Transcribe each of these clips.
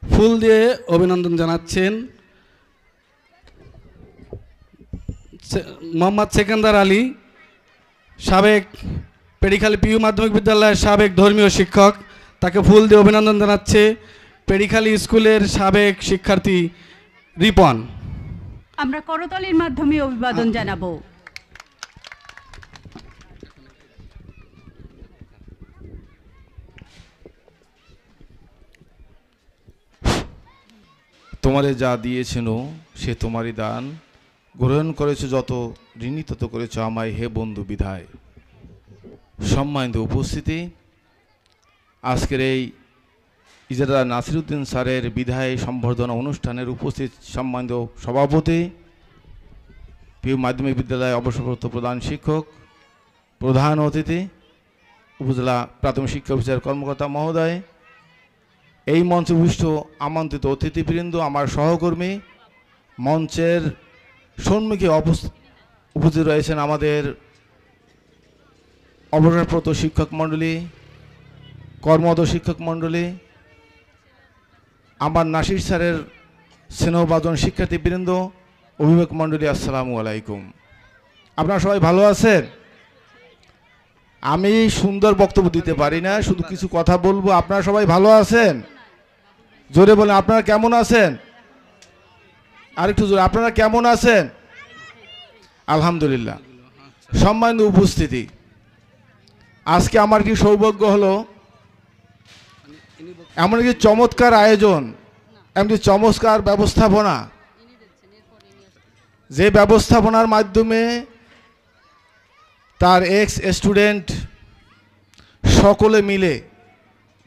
ফুল দিয়ে অভিনন্দন জানাচ্ছেন মোহাম্মদ সেকেন্দার আলী, সাবেক পেড়িখালী পিইউ মাধ্যমিক বিদ্যালয়ের সাবেক ধর্মীয় শিক্ষক। তাকে ফুল দিয়ে অভিনন্দন জানাচ্ছে পেড়িখালী স্কুলের সাবেক শিক্ষার্থী রিপন। আমরা করতালির মাধ্যমে অভিবাদন জানাবো। তোমারে যা দিয়েছেন সে তোমারই দান, গ্রহণ করেছো যত, ঋণী তত করেছো আমায় হে বন্ধু বিধায়। সম্মানিত উপস্থিতি, আজকের এই ইজারা নাসিরউদ্দিন স্যারের বিদায় সম্বর্ধনা অনুষ্ঠানের উপস্থিত সম্মানিত সভাপতি, পিইউ মাধ্যমিক বিদ্যালয় অবসরপ্রাপ্ত প্রধান শিক্ষক, প্রধান অতিথি, উপজেলা প্রাথমিক শিক্ষা অফিসার কর্মকর্তা মহোদয়, এই মঞ্চে উপবিষ্ট আমন্ত্রিত অতিথিবৃন্দ, আমার সহকর্মী, মঞ্চের সম্মুখে উপস্থিত রয়েছেন আমাদের অবসরপ্রাপ্ত শিক্ষক মণ্ডলী, কর্মরত শিক্ষক মণ্ডলী, আমার নাসির স্যারের স্নেহভাজন শিক্ষার্থীবৃন্দ, অভিভাবক মণ্ডলী, আসসালামু আলাইকুম। আপনারা সবাই ভালো আছেন? আমি সুন্দর বক্তব্য দিতে পারি না, শুধু কিছু কথা বলবো। আপনারা সবাই ভালো আছেন? জোরে বলেন, আপনারা কেমন আছেন? আরেকটু জোরে, আপনারা কেমন আছেন? আলহামদুলিল্লাহ। সম্মানিত উপস্থিতি, আজকে আমার কি সৌভাগ্য হলো, এমন একটি চমৎকার আয়োজন, এমনি চমৎকার ব্যবস্থাপনা, যে ব্যবস্থাপনার মাধ্যমে তার এক্স স্টুডেন্ট সকলে মিলে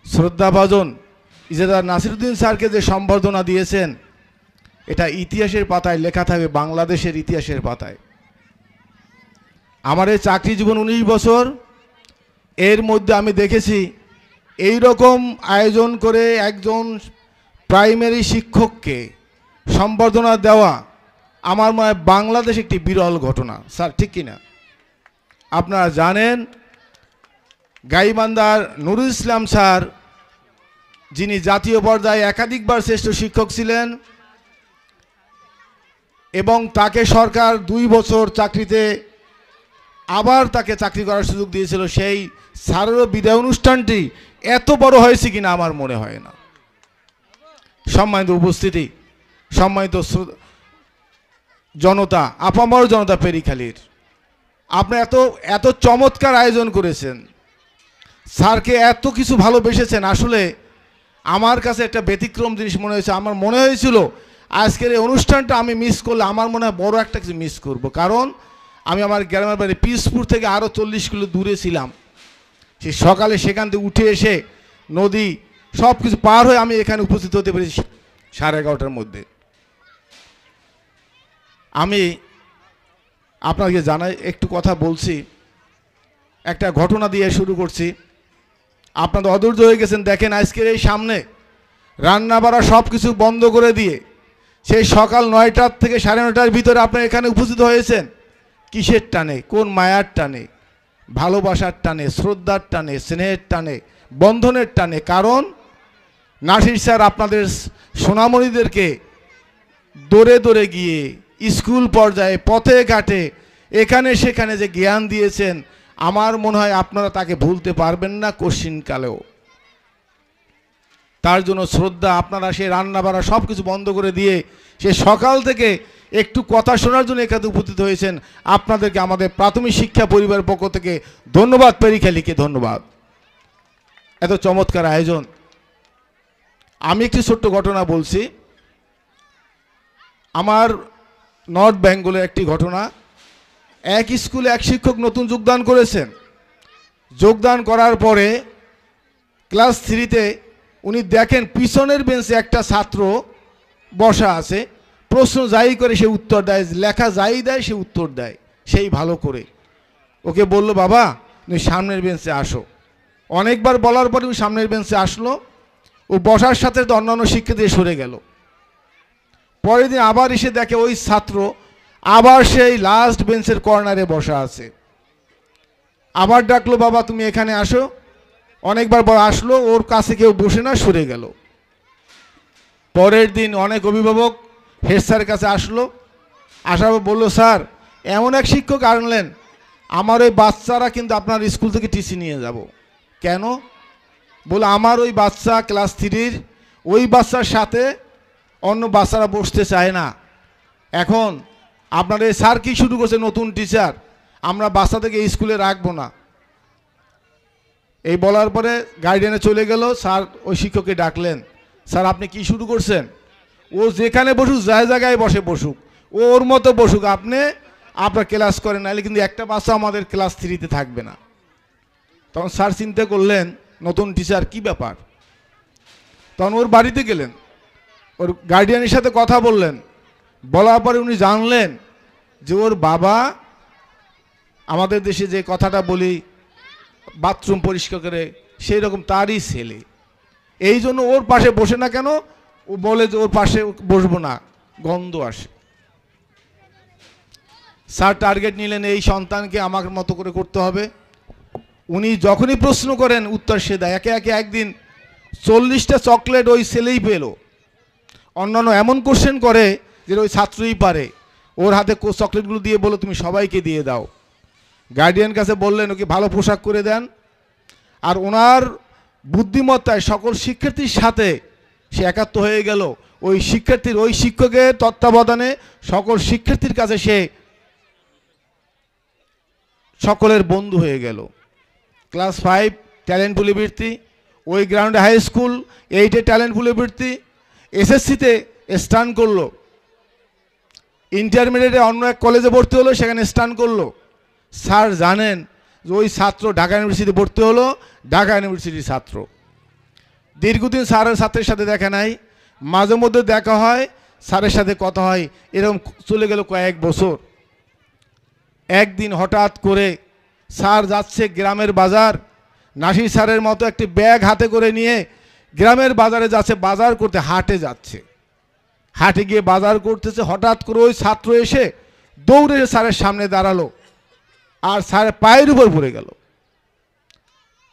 শ্রদ্ধাভাজন ইজারা নাসিরউদ্দিন স্যারকে যে সম্বর্ধনা দিয়েছেন, এটা ইতিহাসের পাতায় লেখা থাকবে, বাংলাদেশের ইতিহাসের পাতায়। আমার এই চাকরি জীবন 19 বছর, এর মধ্যে আমি দেখেছি এই রকম আয়োজন করে একজন প্রাইমারি শিক্ষককে সম্বর্ধনা দেওয়া আমার মনে হয় বাংলাদেশ একটি বিরল ঘটনা। স্যার ঠিক কিনা? আপনারা জানেন গাইবান্ধার নুরুল ইসলাম স্যার, যিনি জাতীয় পর্যায়ে একাধিকবার শ্রেষ্ঠ শিক্ষক ছিলেন এবং তাকে সরকার 2 বছর চাকরিতে আবার তাকে চাকরি করার সুযোগ দিয়েছিল, সেই স্যারেরও বিদায় অনুষ্ঠানটি এত বড় হয়েছে কিনা আমার মনে হয় না। সম্মানিত উপস্থিতি, সম্মানিত জনতা, আপামর জনতা পেড়িখালীর, আপনি এত চমৎকার আয়োজন করেছেন, স্যারকে এত কিছু ভালোবেসেছেন। আসলে আমার কাছে একটা ব্যতিক্রম জিনিস মনে হয়েছে। আমার মনে হয়েছিল আজকের এই অনুষ্ঠানটা আমি মিস করলে আমার মনে হয় বড় একটা কিছু মিস করব, কারণ আমি আমার গ্রামের বাড়ি পিসপুর থেকে আরও 40 কিলো দূরে ছিলাম। সেই সকালে সেখান থেকে উঠে এসে নদী সব কিছু পার হয়ে আমি এখানে উপস্থিত হতে পেরেছি 11:30টার মধ্যে। আমি আপনাকে জানাই, একটু কথা বলছি, একটা ঘটনা দিয়ে শুরু করছি। আপনাদের অধৈর্য হয়ে গেছেন। দেখেন আজকের এই সামনে রান্না বাড়া সব কিছু বন্ধ করে দিয়ে সেই সকাল 9টার থেকে 9:30টার ভিতরে আপনারা এখানে উপস্থিত হয়েছেন কিসের টানে? কোন মায়ার টানে? ভালোবাসার টানে, শ্রদ্ধার টানে, স্নেহের টানে, বন্ধনের টানে। কারণ নাসির স্যার আপনাদের সোনামণিদেরকে দৌড়ে দৌড়ে গিয়ে স্কুল পর্যায়ে, পথে ঘাটে, এখানে সেখানে যে জ্ঞান দিয়েছেন, আমার মনে হয় আপনারা তাকে ভুলতে পারবেন না কশিনকালেও। তার জন্য শ্রদ্ধা। আপনারা সেই রান্না বাড়া সব কিছু বন্ধ করে দিয়ে সে সকাল থেকে একটু কথা শোনার জন্য এখানে উপস্থিত হয়েছেন। আপনাদেরকে আমাদের প্রাথমিক শিক্ষা পরিবারের পক্ষ থেকে ধন্যবাদ, পেড়িখালীকে ধন্যবাদ। এত চমৎকার আয়োজন। আমি একটি ছোট্ট ঘটনা বলছি। আমার নর্থ বেঙ্গলের একটি ঘটনা। এক স্কুলে এক শিক্ষক নতুন যোগদান করেছেন। যোগদান করার পরে ক্লাস 3-তে উনি দেখেন পিছনের বেঞ্চে একটা ছাত্র বসা আছে, প্রশ্ন যাই করে সে উত্তর দেয়, লেখা যাই দেয় সে উত্তর দেয় সেই ভালো করে। ওকে বলল, বাবা তুমি সামনের বেঞ্চে আসো। অনেকবার বলার পরে ওই সামনের বেঞ্চে আসলো। ও বসার সাথে তো অন্যান্য শিক্ষার্থী সরে গেল। পরের দিন আবার এসে দেখে ওই ছাত্র আবার সেই লাস্ট বেঞ্চের কর্নারে বসা আছে। আবার ডাকলো, বাবা তুমি এখানে আসো। অনেকবার বড় আসলো, ওর কাছে কেউ বসে না, সরে গেল। পরের দিন অনেক অভিভাবক হেড স্যারের কাছে আসলো, আসার পর বললো, স্যার এমন এক শিক্ষক আনলেন, আমার ওই বাচ্চারা কিন্তু আপনার স্কুল থেকে টিসি নিয়ে যাব। কেন? বলে আমার ওই বাচ্চা ক্লাস 3-র ওই বাচ্চার সাথে অন্য বাচ্চারা বসতে চায় না। এখন আপনার এই স্যার কি শুরু করছে, নতুন টিচার, আমরা বাচ্চাদেরকে এই স্কুলে রাখবো না। এই বলার পরে গার্ডিয়ানে চলে গেল, স্যার ওই শিক্ষককে ডাকলেন, স্যার আপনি কি শুরু করছেন? ও যেখানে বসুক, জায়গায় বসে বসুক, ও ওর মতো বসুক, আপনি আপনার ক্লাস করেন, নাহলে কিন্তু একটা বাচ্চা আমাদের ক্লাস 3-তে থাকবে না। তখন স্যার চিন্তা করলেন, নতুন টিচার কি ব্যাপার। তখন ওর বাড়িতে গেলেন, ওর গার্ডিয়ানের সাথে কথা বললেন, বলার পরে উনি জানলেন যে ওর বাবা আমাদের দেশে যে কথাটা বলি বাথরুম পরিষ্কার করে, সেই রকম তারই ছেলে। এই জন্য ওর পাশে বসে না কেন, ও বলে যে ওর পাশে বসবো না, গন্ধ আসে। স্যার টার্গেট নিলেন এই সন্তানকে আমার মতো করে করতে হবে। উনি যখনই প্রশ্ন করেন উত্তর সে দেয়। একে একে একদিন 40টা চকলেট ওই ছেলেই পেল। অন্যান্য এমন কোশ্চেন করে যে ওই ছাত্রই পারে। ওর হাতে চকলেটগুলো দিয়ে বলো তুমি সবাইকে দিয়ে দাও। গার্ডিয়ান কাছে বললেন ওকে ভালো পোশাক করে দেন, আর ওনার বুদ্ধিমত্তায় সকল শিক্ষার্থীর সাথে সে একাত্ম হয়ে গেল। ওই শিক্ষার্থীর ওই শিক্ষকের তত্ত্বাবধানে সকল শিক্ষার্থীর কাছে সে সকলের বন্ধু হয়ে গেল। ক্লাস 5 ট্যালেন্ট পুলিবৃত্তি, ওই গ্রাউন্ডে হাই স্কুল 8-এ ট্যালেন্ট পুলিবৃত্তি, এসএসসিতে স্টান করলো, ইন্টারমিডিয়েটে অন্য এক কলেজে ভর্তি হলো, সেখানে স্টান করলো। স্যার জানেন যে ওই ছাত্র ঢাকা ইউনিভার্সিটিতে ভর্তি হলো, ঢাকা ইউনিভার্সিটির ছাত্র। দীর্ঘদিন স্যারের ছাত্রের সাথে দেখা নাই, মাঝে মধ্যে দেখা হয়, স্যারের সাথে কথা হয়, এরকম চলে গেল কয়েক বছর। একদিন হঠাৎ করে স্যার যাচ্ছে গ্রামের বাজার, নাসির স্যারের মতো একটি ব্যাগ হাতে করে নিয়ে গ্রামের বাজারে যাচ্ছে, বাজার করতে, হাটে যাচ্ছে। হাটে গিয়ে বাজার করতেছে, হঠাৎ করে ওই ছাত্র এসে দৌড়ে স্যারের সামনে দাঁড়ালো, আর স্যারের পায়ের উপর পড়ে গেল।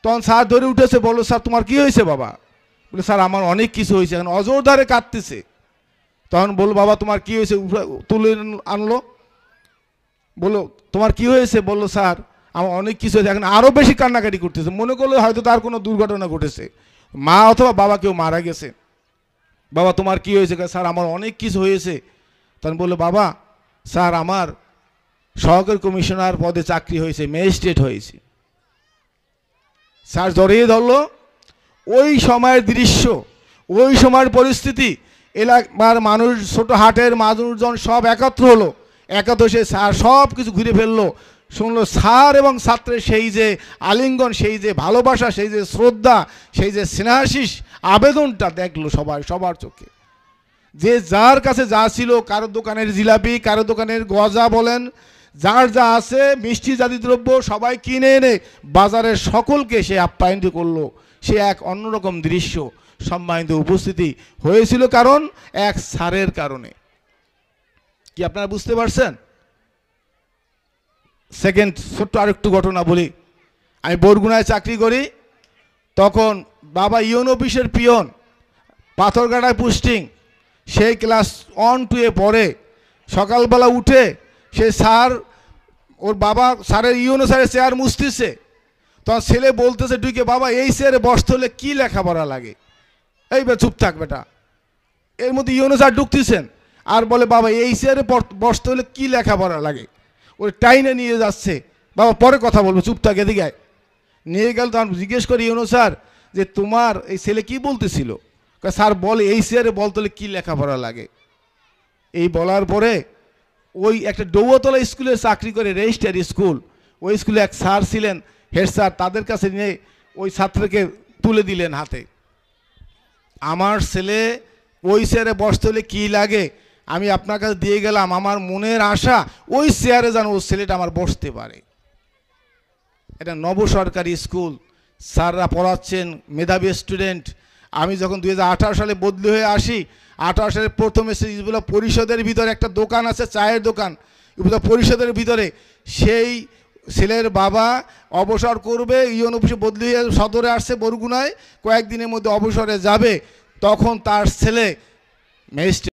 তখন স্যার ধরে উঠেছে, বললো স্যার তোমার কি হয়েছে বাবা? বলে স্যার আমার অনেক কিছু হয়েছে। এখন অজোরধারে কাঁদতেছে। তখন বললো বাবা তোমার কি হয়েছে? তুলে আনলো, বললো তোমার কি হয়েছে? বললো স্যার আমার অনেক কিছু হয়েছে। এখন আরও বেশি কান্নাকাটি করতেছে, মনে করলো হয়তো তার কোনো দুর্ঘটনা ঘটেছে, মা অথবা বাবা কেউ মারা গেছে। বাবা তোমার কি হয়েছে? স্যার আমার অনেক কিছু হয়েছে। তখন বললো বাবা স্যার আমার সহকারী কমিশনার পদে চাকরি হয়েছে, ম্যাজিস্ট্রেট হয়েছে। স্যার জড়িয়ে ধরলো। ওই সময়ের দৃশ্য, ওই সময়ের পরিস্থিতি, এলাকার মানুষ, ছোট হাটের মানুষজন সব একত্র হলো। একত্র সে স্যার সব কিছু ঘুরে ফেললো, শুনলো স্যার এবং ছাত্রের সেই যে আলিঙ্গন, সেই যে ভালোবাসা, সেই যে শ্রদ্ধা, সেই যে স্নেহাশিস আবেদনটা দেখলো সবাই, সবার চোখে। যে যার কাছে যা ছিল, কারো দোকানের জিলাপি, কারো দোকানের গজা বলেন, যার যা আছে মিষ্টি জাতীয় দ্রব্য সবাই কিনে এনে বাজারের সকলকে সে আপ্যায়ন করলো। সে এক অন্যরকম দৃশ্য, সম্মানিত উপস্থিতি হয়েছিল কারণ এক স্যারের কারণে। কি আপনারা বুঝতে পারছেন? সেকেন্ড ছোট্ট আরেকটু ঘটনা বলি। আমি বরগুনায় চাকরি করি, তখন বাবা ইউন অফিসের পিয়ন, পাথরঘাটায় পোস্টিং। সেই ক্লাস 1-2-এ পড়ে। সকালবেলা উঠে সে স্যার, ওর বাবা স্যারের ইউনো স্যারের চেয়ার মুছতেছে, তখন ছেলে বলতেছে ঢুকে, বাবা এই চেয়ারে বসতে হলে কী লেখাপড়া লাগে? এই চুপ থাক বেটা। এর মধ্যে ইউনো স্যার ঢুকতেছেন আর বলে বাবা এই চেয়ারে বসতে হলে কী লেখাপড়া লাগে? ওই টাইনে নিয়ে যাচ্ছে, বাবা পরে কথা বলবো, চুপ থাক, এদিকে নিয়ে গেল। তখন জিজ্ঞেস করি ইউনো স্যার যে তোমার এই ছেলে কি বলতেছিল? স্যার বলে এই চেয়ারে বলতে হলে কী লেখাপড়া লাগে। এই বলার পরে ওই একটা ডৌয়াতলা স্কুলে চাকরি করে, রেজিস্টার স্কুল, ওই স্কুলে এক স্যার ছিলেন, হেড স্যার, তাদের কাছে নিয়ে ওই ছাত্রকে তুলে দিলেন হাতে। আমার ছেলে ওই চেয়ারে বসতে হলে কী লাগে আমি আপনার কাছে দিয়ে গেলাম, আমার মনের আশা ওই চেয়ারে যেন ওই ছেলেটা আমার বসতে পারে। এটা নব সরকারি স্কুল, স্যাররা পড়াচ্ছেন, মেধাবী স্টুডেন্ট। আমি যখন 2018 সালে বদলি হয়ে আসি, 18 সালের প্রথমে ইউপজেলা পরিষদের ভিতরে একটা দোকান আছে, চায়ের দোকান, ইউপজেলা পরিষদের ভিতরে। সেই ছেলের বাবা অবসর করবে, ইউন অফিসে বদলি হয়ে সদরে আসছে বরগুনায়, কয়েকদিনের মধ্যে অবসরে যাবে। তখন তার ছেলে ম্যাজিস্ট্রেট